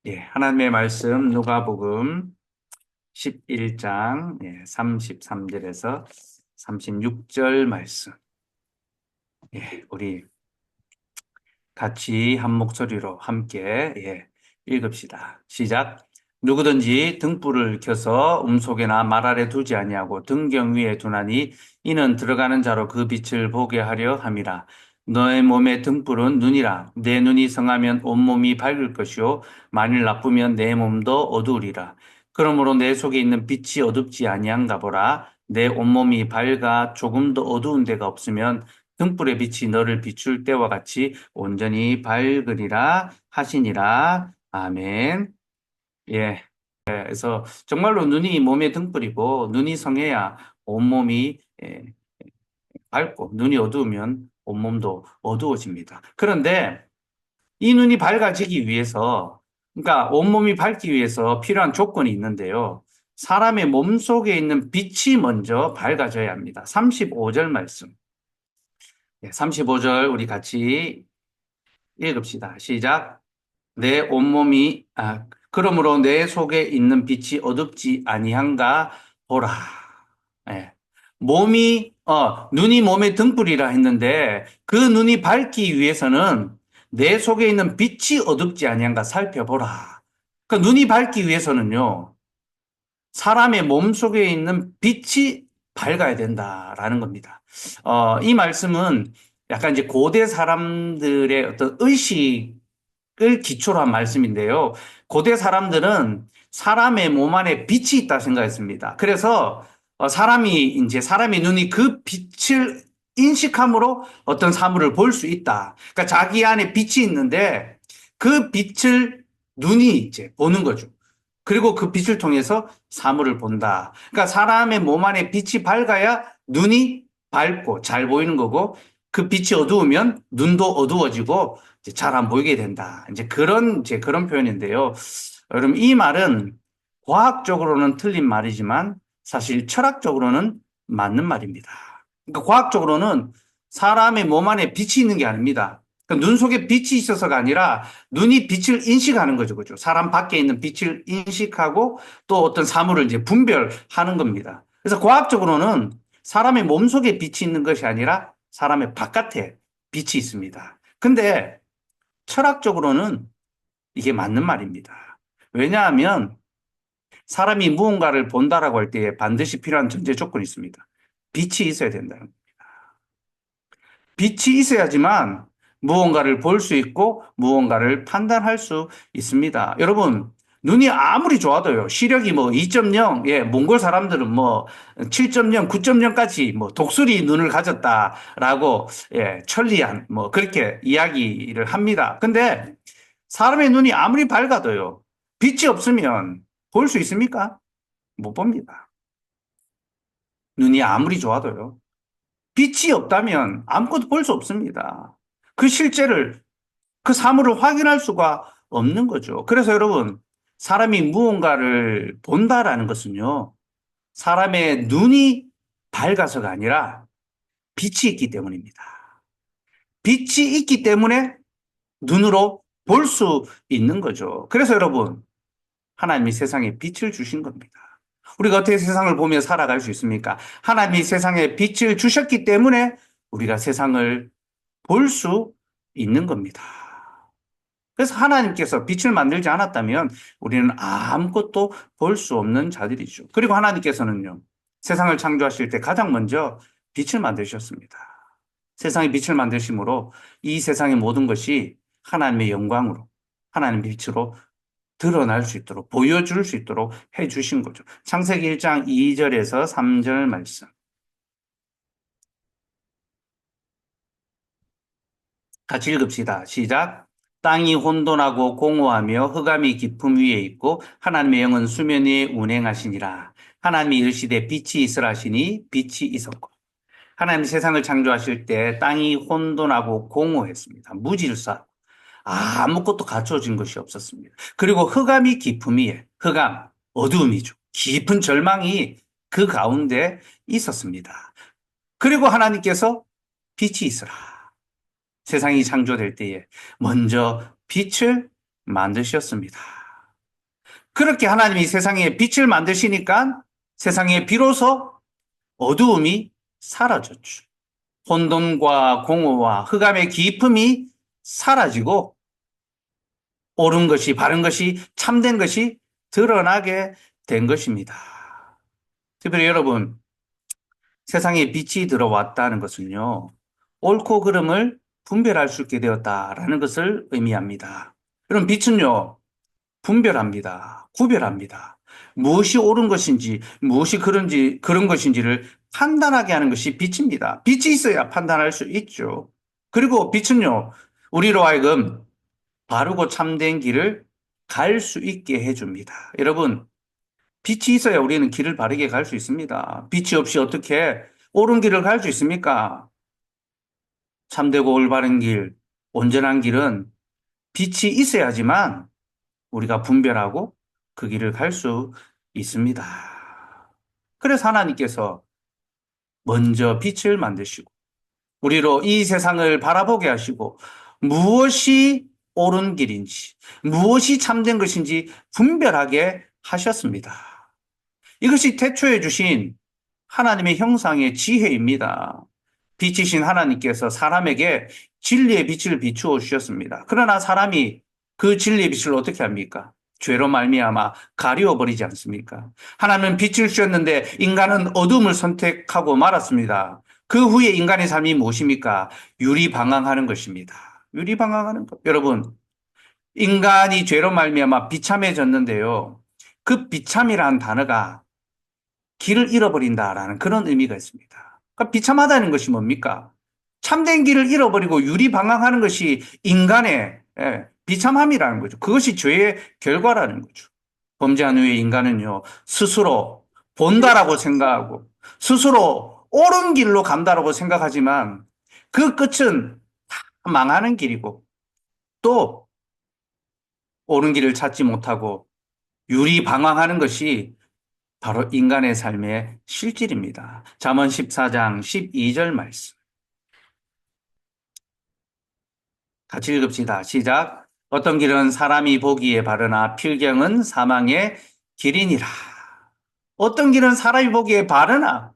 하나님의 말씀 누가복음 11장 33절에서 36절 말씀. 우리 같이 한 목소리로 함께 읽읍시다. 시작. 누구든지 등불을 켜서 음속에나 말 아래 두지 아니하고 등경 위에 두나니 이는 들어가는 자로 그 빛을 보게 하려 함이라. 너의 몸의 등불은 눈이라. 내 눈이 성하면 온몸이 밝을 것이요 만일 나쁘면 내 몸도 어두우리라. 그러므로 내 속에 있는 빛이 어둡지 아니한가 보라. 내 온몸이 밝아 조금도 어두운 데가 없으면 등불의 빛이 너를 비출 때와 같이 온전히 밝으리라 하시니라. 아멘. 그래서 정말로 눈이 몸의 등불이고 눈이 성해야 온몸이 밝고 눈이 어두우면 온몸도 어두워집니다. 그런데 이 눈이 밝아지기 위해서 그러니까 온몸이 밝기 위해서 필요한 조건이 있는데요. 사람의 몸속에 있는 빛이 먼저 밝아져야 합니다. 35절 말씀. 35절 우리 같이 읽읍시다. 시작. 내 온몸이 그러므로 내 속에 있는 빛이 어둡지 아니한가 보라. 예. 눈이 몸의 등불이라 했는데 그 눈이 밝기 위해서는 내 속에 있는 빛이 어둡지 아니한가 살펴보라. 그 눈이 밝기 위해서는요. 사람의 몸 속에 있는 빛이 밝아야 된다라는 겁니다. 이 말씀은 약간 이제 고대 사람들의 어떤 의식을 기초로 한 말씀인데요. 고대 사람들은 사람의 몸 안에 빛이 있다 생각했습니다. 그래서 사람의 눈이 그 빛을 인식함으로 어떤 사물을 볼 수 있다. 그러니까 자기 안에 빛이 있는데 그 빛을 눈이 이제 보는 거죠. 그리고 그 빛을 통해서 사물을 본다. 그러니까 사람의 몸 안에 빛이 밝아야 눈이 밝고 잘 보이는 거고 그 빛이 어두우면 눈도 어두워지고 잘 안 보이게 된다. 그런 표현인데요. 여러분, 이 말은 과학적으로는 틀린 말이지만 사실 철학적으로는 맞는 말입니다. 그러니까 과학적으로는 사람의 몸 안에 빛이 있는 게 아닙니다. 그러니까 눈 속에 빛이 있어서가 아니라 눈이 빛을 인식하는 거죠. 그죠? 사람 밖에 있는 빛을 인식하고 또 어떤 사물을 이제 분별하는 겁니다. 그래서 과학적으로는 사람의 몸 속에 빛이 있는 것이 아니라 사람의 바깥에 빛이 있습니다. 근데 철학적으로는 이게 맞는 말입니다. 왜냐하면 사람이 무언가를 본다라고 할 때 반드시 필요한 전제 조건이 있습니다. 빛이 있어야 된다는 겁니다. 빛이 있어야지만 무언가를 볼 수 있고 무언가를 판단할 수 있습니다. 여러분, 눈이 아무리 좋아도요, 시력이 뭐 2.0, 몽골 사람들은 뭐 7.0, 9.0까지 뭐 독수리 눈을 가졌다라고, 천리안, 뭐 그렇게 이야기를 합니다. 근데 사람의 눈이 아무리 밝아도요, 빛이 없으면 볼 수 있습니까? 못 봅니다. 눈이 아무리 좋아도요. 빛이 없다면 아무것도 볼 수 없습니다. 그 실제를, 그 사물을 확인할 수가 없는 거죠. 그래서 여러분, 사람이 무언가를 본다라는 것은요, 사람의 눈이 밝아서가 아니라 빛이 있기 때문입니다. 빛이 있기 때문에 눈으로 볼 수 있는 거죠. 그래서 여러분, 하나님이 세상에 빛을 주신 겁니다. 우리가 어떻게 세상을 보며 살아갈 수 있습니까? 하나님이 세상에 빛을 주셨기 때문에 우리가 세상을 볼 수 있는 겁니다. 그래서 하나님께서 빛을 만들지 않았다면 우리는 아무것도 볼 수 없는 자들이죠. 그리고 하나님께서는요, 세상을 창조하실 때 가장 먼저 빛을 만드셨습니다. 세상에 빛을 만드심으로 이 세상의 모든 것이 하나님의 영광으로, 하나님의 빛으로 드러날 수 있도록, 보여줄 수 있도록 해주신 거죠. 창세기 1장 2절에서 3절 말씀. 같이 읽읍시다. 시작. 땅이 혼돈하고 공허하며 흑암이 깊음 위에 있고 하나님의 영은 수면 위에 운행하시니라. 하나님이 이르시되 빛이 있으라 하시니 빛이 있었고. 하나님 세상을 창조하실 때 땅이 혼돈하고 공허했습니다. 무질서, 아무것도 갖춰진 것이 없었습니다. 그리고 흑암이 깊음 위에, 흑암, 어두움이죠. 깊은 절망이 그 가운데 있었습니다. 그리고 하나님께서 빛이 있으라. 세상이 창조될 때에 먼저 빛을 만드셨습니다. 그렇게 하나님이 세상에 빛을 만드시니까 세상에 비로소 어두움이 사라졌죠. 혼돈과 공허와 흑암의 깊음이 사라지고 옳은 것이, 바른 것이, 참된 것이 드러나게 된 것입니다. 특별히 여러분, 세상에 빛이 들어왔다는 것은요, 옳고 그름을 분별할 수 있게 되었다라는 것을 의미합니다. 여러분, 빛은요, 분별합니다. 구별합니다. 무엇이 옳은 것인지, 무엇이 그런 것인지를 판단하게 하는 것이 빛입니다. 빛이 있어야 판단할 수 있죠. 그리고 빛은요, 우리로 하여금 바르고 참된 길을 갈 수 있게 해줍니다. 여러분, 빛이 있어야 우리는 길을 바르게 갈 수 있습니다. 빛이 없이 어떻게 옳은 길을 갈 수 있습니까? 참되고 올바른 길, 온전한 길은 빛이 있어야지만 우리가 분별하고 그 길을 갈 수 있습니다. 그래서 하나님께서 먼저 빛을 만드시고 우리로 이 세상을 바라보게 하시고 무엇이 옳은 길인지 무엇이 참된 것인지 분별하게 하셨습니다. 이것이 태초에 주신 하나님의 형상의 지혜입니다. 빛이신 하나님께서 사람에게 진리의 빛을 비추어 주셨습니다. 그러나 사람이 그 진리의 빛을 어떻게 합니까? 죄로 말미암아 가리워 버리지 않습니까? 하나님은 빛을 주셨는데 인간은 어둠을 선택하고 말았습니다. 그 후에 인간의 삶이 무엇입니까? 유리방황하는 것입니다. 유리방황하는 것. 여러분, 인간이 죄로 말미암아 비참해졌는데요. 그 비참이라는 단어가 길을 잃어버린다라는 그런 의미가 있습니다. 그러니까 비참하다는 것이 뭡니까? 참된 길을 잃어버리고 유리방황하는 것이 인간의 비참함이라는 거죠. 그것이 죄의 결과라는 거죠. 범죄한 후에 인간은요, 스스로 본다라고 생각하고, 스스로 옳은 길로 간다라고 생각하지만, 그 끝은 다 망하는 길이고, 또 옳은 길을 찾지 못하고, 유리방황하는 것이 바로 인간의 삶의 실질입니다. 잠언 14장 12절 말씀. 같이 읽읍시다. 시작. 어떤 길은 사람이 보기에 바르나 필경은 사망의 길이니라. 어떤 길은 사람이 보기에 바르나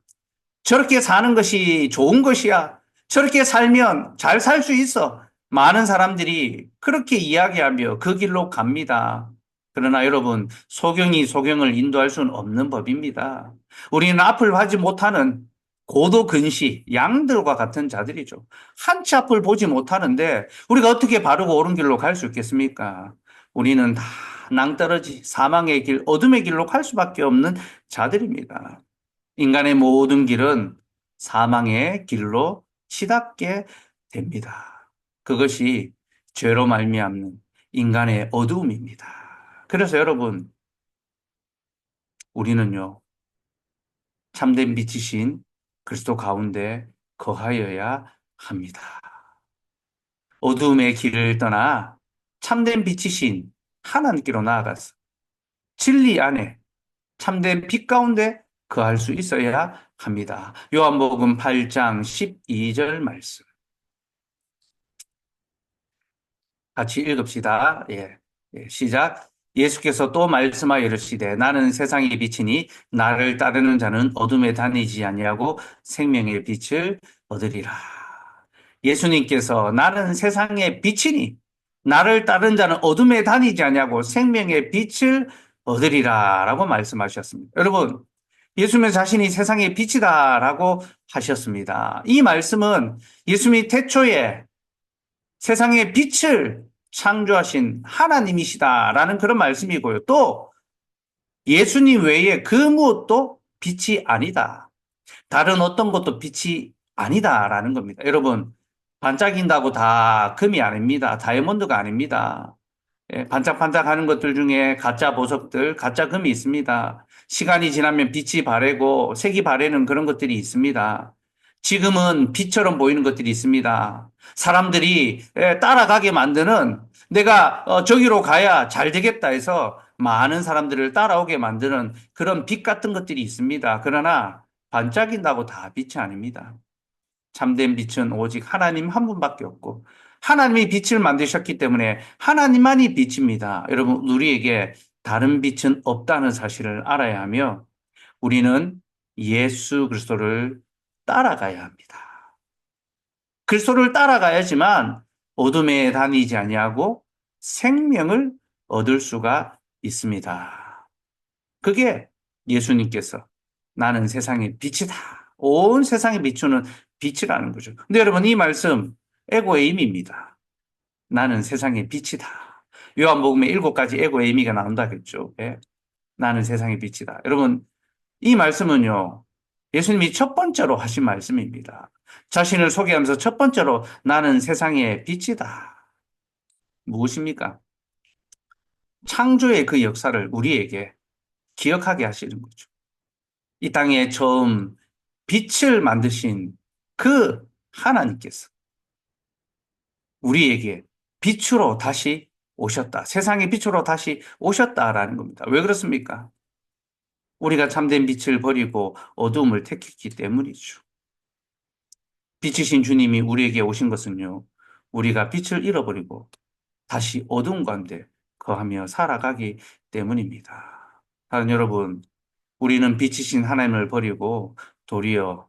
저렇게 사는 것이 좋은 것이야. 저렇게 살면 잘 살 수 있어. 많은 사람들이 그렇게 이야기하며 그 길로 갑니다. 그러나 여러분, 소경이 소경을 인도할 수는 없는 법입니다. 우리는 앞을 하지 못하는 고도근시, 양들과 같은 자들이죠. 한치 앞을 보지 못하는데 우리가 어떻게 바르고 옳은 길로 갈 수 있겠습니까? 우리는 다 낭떠러지, 사망의 길, 어둠의 길로 갈 수밖에 없는 자들입니다. 인간의 모든 길은 사망의 길로 치닫게 됩니다. 그것이 죄로 말미암는 인간의 어두움입니다. 그래서 여러분, 우리는요, 참된 빛이신 그리스도 가운데 거하여야 합니다. 어두움의 길을 떠나 참된 빛이신 하나님께로 나아가서 진리 안에 참된 빛 가운데 거할 수 있어야 합니다. 요한복음 8장 12절 말씀. 같이 읽읍시다. 시작. 예수께서 또 말씀하여 이르시되 나는 세상의 빛이니 나를 따르는 자는 어둠에 다니지 아니하고 생명의 빛을 얻으리라. 예수님께서 나는 세상의 빛이니 나를 따르는 자는 어둠에 다니지 아니하고 생명의 빛을 얻으리라 라고 말씀하셨습니다. 여러분, 예수님 자신이 세상의 빛이다라고 하셨습니다. 이 말씀은 예수님이 태초에 세상의 빛을 창조하신 하나님이시다라는 그런 말씀이고요. 또 예수님 외에 그 무엇도 빛이 아니다. 다른 어떤 것도 빛이 아니다라는 겁니다. 여러분, 반짝인다고 다 금이 아닙니다. 다이아몬드가 아닙니다. 반짝반짝하는 것들 중에 가짜 보석들, 가짜 금이 있습니다. 시간이 지나면 빛이 바래고 색이 바래는 그런 것들이 있습니다. 지금은 빛처럼 보이는 것들이 있습니다. 사람들이 따라가게 만드는 내가 저기로 가야 잘 되겠다 해서 많은 사람들을 따라오게 만드는 그런 빛 같은 것들이 있습니다. 그러나 반짝인다고 다 빛이 아닙니다. 참된 빛은 오직 하나님 한 분밖에 없고 하나님이 빛을 만드셨기 때문에 하나님만이 빛입니다. 여러분, 우리에게 다른 빛은 없다는 사실을 알아야 하며 우리는 예수 그리스도를 따라가야 합니다. 그리스도를 따라가야지만 어둠에 다니지 아니하고 생명을 얻을 수가 있습니다. 그게 예수님께서 나는 세상의 빛이다. 온 세상에 비추는 빛이라는 거죠. 근데 여러분 이 말씀 에고의 의미입니다. 나는 세상의 빛이다. 요한복음에 7가지 에고의 의미가 나온다겠죠. 예? 나는 세상의 빛이다. 여러분 이 말씀은요. 예수님이 첫 번째로 하신 말씀입니다. 자신을 소개하면서 첫 번째로 나는 세상의 빛이다. 무엇입니까? 창조의 그 역사를 우리에게 기억하게 하시는 거죠. 이 땅에 처음 빛을 만드신 그 하나님께서 우리에게 빛으로 다시 오셨다. 세상의 빛으로 다시 오셨다라는 겁니다. 왜 그렇습니까? 우리가 참된 빛을 버리고 어두움을 택했기 때문이죠. 빛이신 주님이 우리에게 오신 것은요, 우리가 빛을 잃어버리고 다시 어두운 가운데 거하며 살아가기 때문입니다. 사랑하는 여러분, 우리는 빛이신 하나님을 버리고 도리어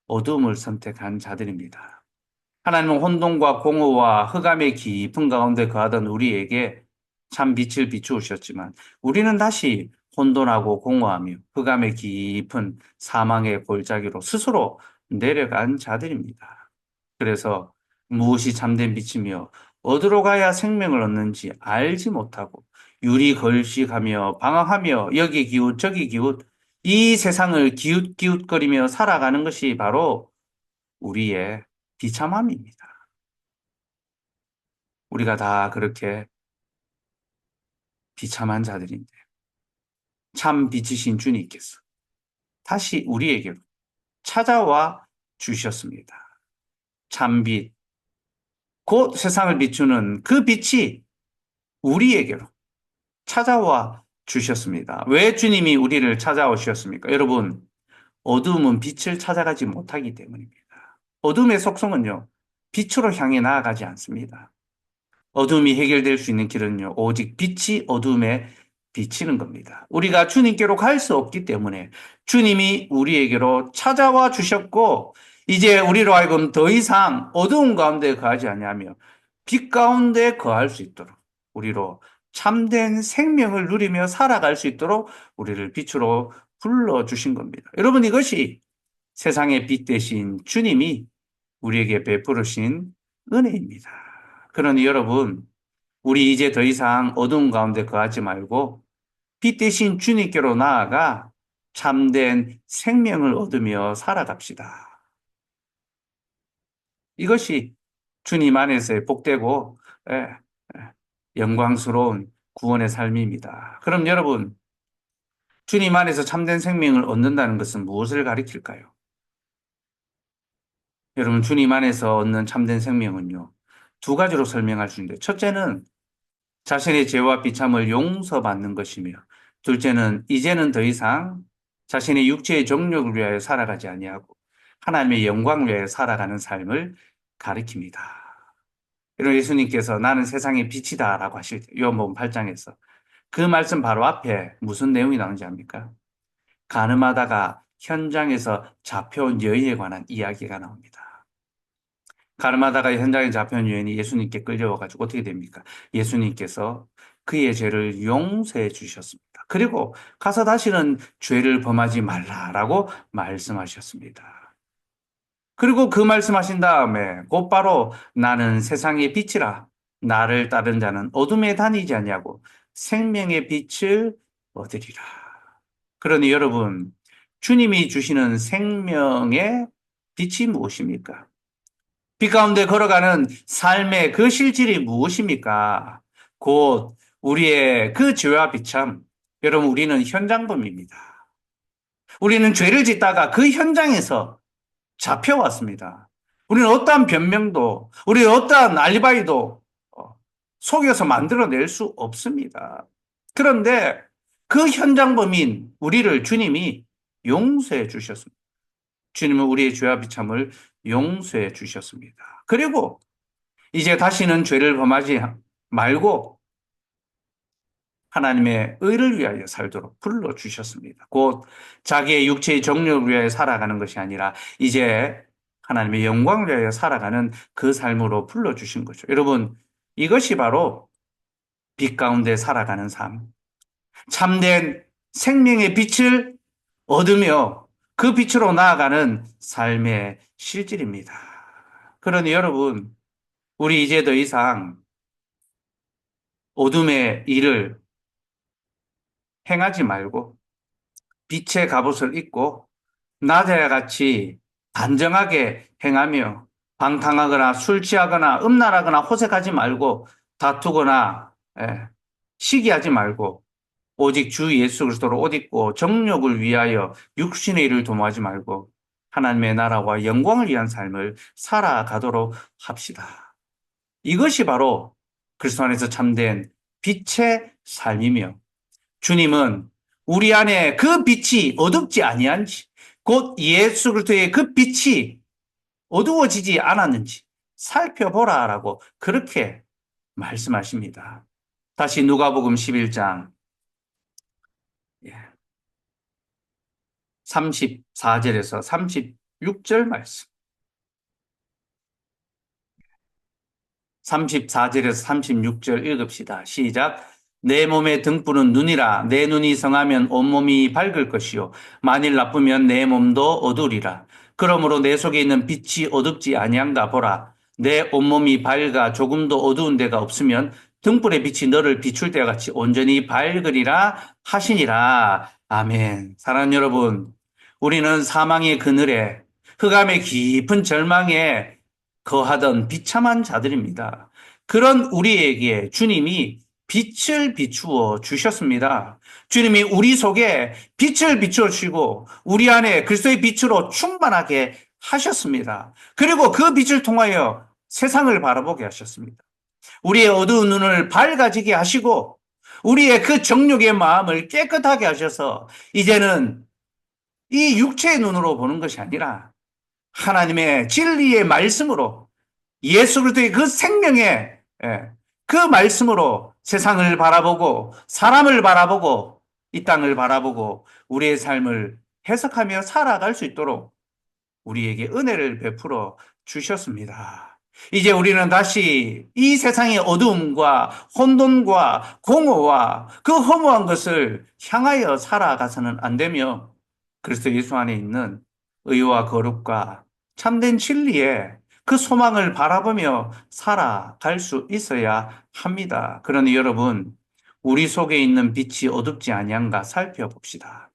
어둠을 선택한 자들입니다. 하나님은 혼돈과 공허와 흑암의 깊은 가운데 거하던 우리에게 참 빛을 비추셨지만 우리는 다시 혼돈하고 공허하며 흑암의 깊은 사망의 골짜기로 스스로 내려간 자들입니다. 그래서 무엇이 참된 빛이며 어디로 가야 생명을 얻는지 알지 못하고 유리 걸식하며 방황하며 여기 기웃 저기 기웃 이 세상을 기웃기웃거리며 살아가는 것이 바로 우리의 비참함입니다. 우리가 다 그렇게 비참한 자들인데 참 빛이신 주님께서 다시 우리에게로 찾아와 주셨습니다. 참빛, 곧 세상을 비추는 그 빛이 우리에게로 찾아와 주셨습니다. 왜 주님이 우리를 찾아오셨습니까? 여러분, 어두움은 빛을 찾아가지 못하기 때문입니다. 어둠의 속성은요, 빛으로 향해 나아가지 않습니다. 어둠이 해결될 수 있는 길은요, 오직 빛이 어둠에 비치는 겁니다. 우리가 주님께로 갈 수 없기 때문에 주님이 우리에게로 찾아와 주셨고, 이제 우리로 하여금 더 이상 어두운 가운데 거하지 아니하며 빛 가운데 거할 수 있도록 우리로 참된 생명을 누리며 살아갈 수 있도록 우리를 빛으로 불러주신 겁니다. 여러분, 이것이 세상의 빛 대신 주님이 우리에게 베푸르신 은혜입니다. 그러니 여러분, 우리 이제 더 이상 어두운 가운데 거하지 말고 빛 대신 주님께로 나아가 참된 생명을 얻으며 살아갑시다. 이것이 주님 안에서의 복되고 영광스러운 구원의 삶입니다. 그럼 여러분, 주님 안에서 참된 생명을 얻는다는 것은 무엇을 가리킬까요? 여러분, 주님 안에서 얻는 참된 생명은요, 두 가지로 설명할 수 있는데, 첫째는 자신의 죄와 비참을 용서받는 것이며, 둘째는 이제는 더 이상 자신의 육체의 정욕을 위하여 살아가지 아니하고 하나님의 영광을 위하여 살아가는 삶을 가리킵니다. 이런 예수님께서 나는 세상의 빛이다라고 하실 때 요한복음 8장에서 그 말씀 바로 앞에 무슨 내용이 나오는지 압니까? 가늠하다가 현장에서 잡혀온 여인에 관한 이야기가 나옵니다. 가늠하다가 현장에 잡혀온 여인이 예수님께 끌려와가지고 어떻게 됩니까? 예수님께서 그의 죄를 용서해 주셨습니다. 그리고 가서 다시는 죄를 범하지 말라라고 말씀하셨습니다. 그리고 그 말씀하신 다음에 곧바로 나는 세상의 빛이라 나를 따른 자는 어둠에 다니지 아니하고 생명의 빛을 얻으리라. 그러니 여러분, 주님이 주시는 생명의 빛이 무엇입니까? 빛 가운데 걸어가는 삶의 그 실질이 무엇입니까? 곧 우리의 그 죄와 비참. 여러분, 우리는 현장범입니다. 우리는 죄를 짓다가 그 현장에서 잡혀왔습니다. 우리는 어떠한 변명도, 우리는 어떠한 알리바이도 속여서 만들어낼 수 없습니다. 그런데 그 현장범인 우리를 주님이 용서해 주셨습니다. 주님은 우리의 죄와 비참을 용서해 주셨습니다. 그리고 이제 다시는 죄를 범하지 말고 하나님의 의를 위하여 살도록 불러주셨습니다. 곧 자기의 육체의 정욕을 위하여 살아가는 것이 아니라 이제 하나님의 영광을 위하여 살아가는 그 삶으로 불러주신 거죠. 여러분, 이것이 바로 빛 가운데 살아가는 삶, 참된 생명의 빛을 얻으며 그 빛으로 나아가는 삶의 실질입니다. 그러니 여러분, 우리 이제 더 이상 어둠의 일을 행하지 말고 빛의 갑옷을 입고 낮에와 같이 단정하게 행하며 방탕하거나 술 취하거나 음란하거나 호색하지 말고 다투거나 시기하지 말고 오직 주 예수 그리스도로 옷 입고 정욕을 위하여 육신의 일을 도모하지 말고 하나님의 나라와 영광을 위한 삶을 살아가도록 합시다. 이것이 바로 그리스도 안에서 참된 빛의 삶이며 주님은 우리 안에 그 빛이 어둡지 아니한지 곧 예수 그리스도의 그 빛이 어두워지지 않았는지 살펴보라라고 그렇게 말씀하십니다. 다시 누가복음 11장 34절에서 36절 말씀. 34절에서 36절 읽읍시다. 시작. 내 몸의 등불은 눈이라. 내 눈이 성하면 온몸이 밝을 것이요 만일 나쁘면 내 몸도 어두우리라. 그러므로 내 속에 있는 빛이 어둡지 아니한가 보라. 내 온몸이 밝아 조금도 어두운 데가 없으면 등불의 빛이 너를 비출 때와 같이 온전히 밝으리라 하시니라. 아멘. 사랑하는 여러분, 우리는 사망의 그늘에 흑암의 깊은 절망에 거하던 비참한 자들입니다. 그런 우리에게 주님이 빛을 비추어 주셨습니다. 주님이 우리 속에 빛을 비추어 주시고 우리 안에 그리스도의 빛으로 충만하게 하셨습니다. 그리고 그 빛을 통하여 세상을 바라보게 하셨습니다. 우리의 어두운 눈을 밝아지게 하시고 우리의 그 정욕의 마음을 깨끗하게 하셔서 이제는 이 육체의 눈으로 보는 것이 아니라 하나님의 진리의 말씀으로 예수 그리스도의 그 생명의 그 말씀으로 세상을 바라보고 사람을 바라보고 이 땅을 바라보고 우리의 삶을 해석하며 살아갈 수 있도록 우리에게 은혜를 베풀어 주셨습니다. 이제 우리는 다시 이 세상의 어두움과 혼돈과 공허와 그 허무한 것을 향하여 살아가서는 안 되며 그리스도 예수 안에 있는 의와 거룩과 참된 진리에 그 소망을 바라보며 살아갈 수 있어야 합니다. 그러니 여러분, 우리 속에 있는 빛이 어둡지 아니한가 살펴봅시다.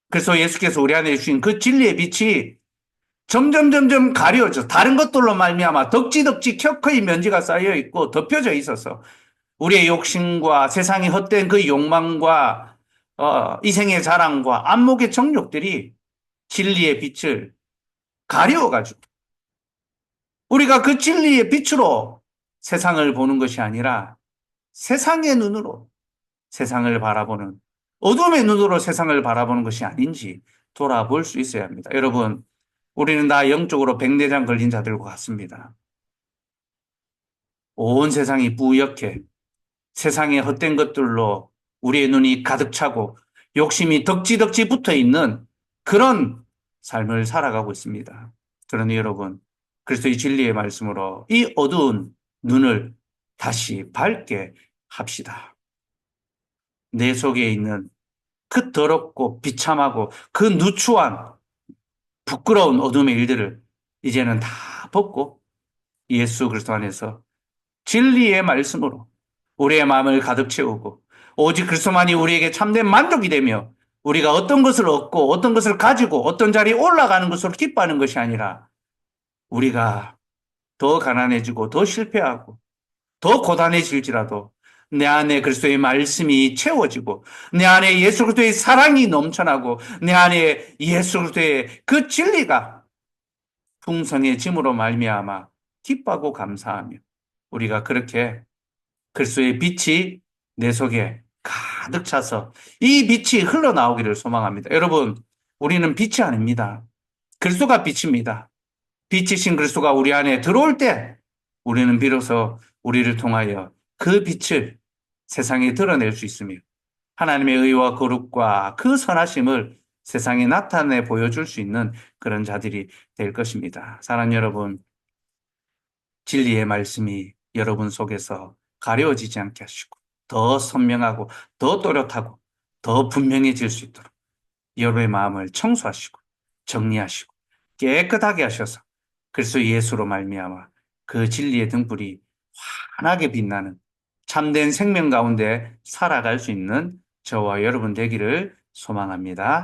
그래서 예수께서 우리 안에 주신 그 진리의 빛이 점점 가려져 다른 것들로 말미암아 덕지덕지 켜커이 먼지가 쌓여 있고 덮여져 있어서 우리의 욕심과 세상의 헛된 그 욕망과 이생의 자랑과 안목의 정욕들이 진리의 빛을 가려워가지고 우리가 그 진리의 빛으로 세상을 보는 것이 아니라 세상의 눈으로 세상을 바라보는 어둠의 눈으로 세상을 바라보는 것이 아닌지 돌아볼 수 있어야 합니다. 여러분, 우리는 다 영적으로 백내장 걸린 자들과 같습니다. 온 세상이 뿌옇게 세상의 헛된 것들로 우리의 눈이 가득 차고 욕심이 덕지덕지 붙어 있는 그런 삶을 살아가고 있습니다. 그러니 여러분, 그리스도의 진리의 말씀으로 이 어두운 눈을 다시 밝게 합시다. 내 속에 있는 그 더럽고 비참하고 그 누추한 부끄러운 어둠의 일들을 이제는 다 벗고 예수 그리스도 안에서 진리의 말씀으로 우리의 마음을 가득 채우고 오직 그리스도만이 우리에게 참된 만족이 되며 우리가 어떤 것을 얻고 어떤 것을 가지고 어떤 자리에 올라가는 것으로 기뻐하는 것이 아니라 우리가 더 가난해지고 더 실패하고 더 고단해질지라도 내 안에 그리스도의 말씀이 채워지고 내 안에 예수 그리스도의 사랑이 넘쳐나고 내 안에 예수 그리스도의 그 진리가 풍성해짐으로 말미암아 기뻐하고 감사하며 우리가 그렇게 그리스도의 빛이 내 속에 가득 차서 이 빛이 흘러나오기를 소망합니다. 여러분, 우리는 빛이 아닙니다. 그리스도가 빛입니다. 빛이신 그리스도가 우리 안에 들어올 때 우리는 비로소 우리를 통하여 그 빛을 세상에 드러낼 수 있으며 하나님의 의와 거룩과 그 선하심을 세상에 나타내 보여줄 수 있는 그런 자들이 될 것입니다. 사랑하는 여러분, 진리의 말씀이 여러분 속에서 가려지지 않게 하시고 더 선명하고 더 또렷하고 더 분명해질 수 있도록 여러분의 마음을 청소하시고 정리하시고 깨끗하게 하셔서 그리스도 예수로 말미암아 그 진리의 등불이 환하게 빛나는 참된 생명 가운데 살아갈 수 있는 저와 여러분 되기를 소망합니다.